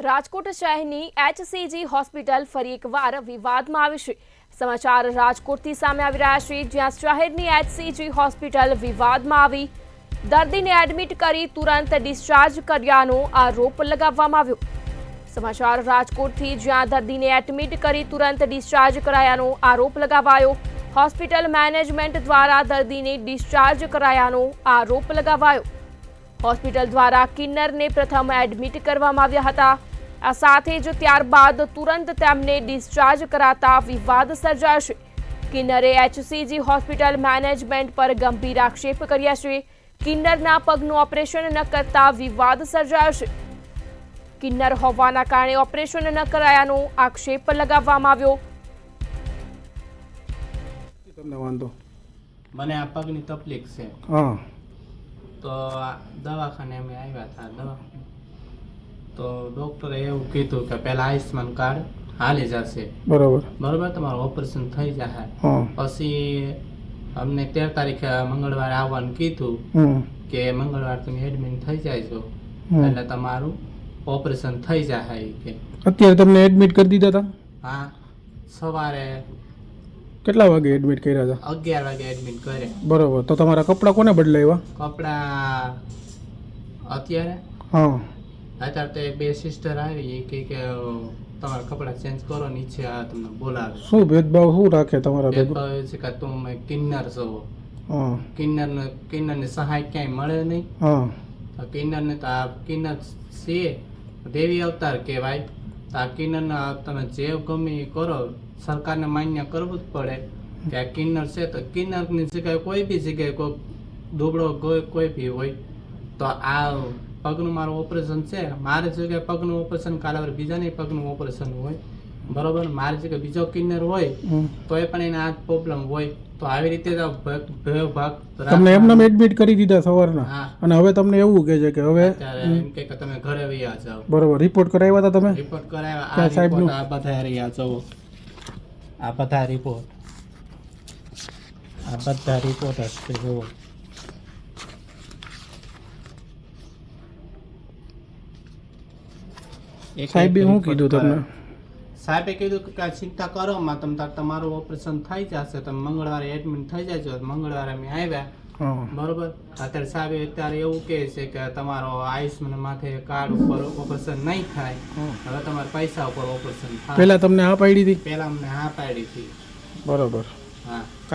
રાજકોટ શહેરની HCG hospital ફરી એકવાર વિવાદમાં આવી છે। સમાચાર રાજકોટથી સામે આવી રહ્યા છે, જ્યાં શહેરની HCG હોસ્પિટલ વિવાદમાં આવી દર્દીને એડમિટ કરી તુરંત ડિસ્ચાર્જ કર્યાનો આરોપ લગાવવામાં આવ્યો। સમાચાર રાજકોટથી, જ્યાં દર્દીને એડમિટ કરી તુરંત ડિસ્ચાર્જ કરાયાનો આરોપ લગાવાયો। હોસ્પિટલ મેનેજમેન્ટ દ્વારા દર્દીને ડિસ્ચાર્જ કરાયાનો આરોપ લગાવાયો। હોસ્પિટલ દ્વારા કિન્નરને પ્રથમ એડમિટ કરવામાં આવ્યા હતા। આ સાથે જ ત્યારબાદ તુરંત તેમને ડિસ્ચાર્જ કરાતા વિવાદ સર્જાયો છે। કિન્નરે HCG હોસ્પિટલ મેનેજમેન્ટ પર ગંભીર આક્ષેપ કર્યા છે। કિન્નરના પગનું ઓપરેશન ન કરતા વિવાદ સર્જાયો છે। કિન્નર હોવાના કારણે ઓપરેશન ન કરાયાનો આક્ષેપ લગાવવામાં આવ્યો। તમને વાંધો મને આ પગની તકલીફ છે, હા, તો દવાખાને અમે આવ્યા હતા। તો ડૉક્ટરે એવું કીધું કે પહેલાં આયુષ્માન કાર્ડ હાલી જશે, બરાબર, તમારું ઓપરેશન થઈ જશે। હા, પછી અમને 13 તારીખે મંગળવારે આવવાનું કીધું કે મંગળવાર તમે એડમિટ થઈ જાયજો એટલે તમારું ઓપરેશન થઈ જશે કે અત્યારે તમને એડમિટ કરી દીધા હતા? હા, સવારે કેટલા વાગે એડમિટ કર્યા હતા? 11 વાગે એડમિટ કરે। બરાબર, તો તમારા કપડાં કોને બદલાવ્યા? કપડાં અત્યારે તો બે સિસ્ટર આવી એ કે તમારા કપડાં ચેન્જ કરો, નીચે આ તમને બોલાવે। શું ભેદભાવ શું રાખે તમારા ભેગું? ભેદભાવ છે કે તમે કિન્નર છો, હા, કિન્નરની સહાય ક્યાંય મળે નહીં। હા, તો કિન્નરને તો આ કિન્નર છે દેવી અવતાર કહેવાય। તો આ કિન્નરના તમે જે ગમે એ કરો, સરકારને માન્ય કરવું જ પડે કે આ કિન્નર છે। તો કિન્નરની જગ્યાએ કોઈ બી જગ્યાએ કોઈ દુબળો કોઈ બી હોય તો આ પગનું મારું ઓપરેશન છે, મારી જગ્યાએ પગનું ઓપરેશન કાલે બીજાને પગનું ઓપરેશન હોય, બરોબર, મારી જગ્યાએ બીજો કિન્નર હોય તો એ પણ એને આ પ્રોબ્લેમ હોય। તો આવી રીતે ભાગ તમને એમને એડમિટ કરી દીધા સવારના, અને હવે તમને એવું કહે છે કે હવે એમ કે તમે ઘરે વયા જાઓ। બરોબર, રિપોર્ટ કરાવ્યા હતા તમે? રિપોર્ટ કરાવ્યા, આ રિપોર્ટ આ બધા રહ્યા જુઓ, આ બધા રિપોર્ટ, આ બધા રિપોર્ટ હશે જુઓ। સાહેબે શું કીધું તમને? સાહેબે કીધું કે ચિંતા કરો માં, તમારું ઓપરેશન થઈ જશે, તમે મંગળવારે એડમિટ થઈ જાજો। મંગળવારે અમે આવ્યા, બરોબર। અત્યારે એવું કહે છે કે તમારો આયુષ્માન માથે કાર્ડ ઉપર ઓપરેશન નહીં થાય, હવે તમારા પૈસા ઉપર ઓપરેશન થાય। પહેલા તમને હા પાડી હતી? પહેલા અમને હા પાડી હતી, બરોબર, હા।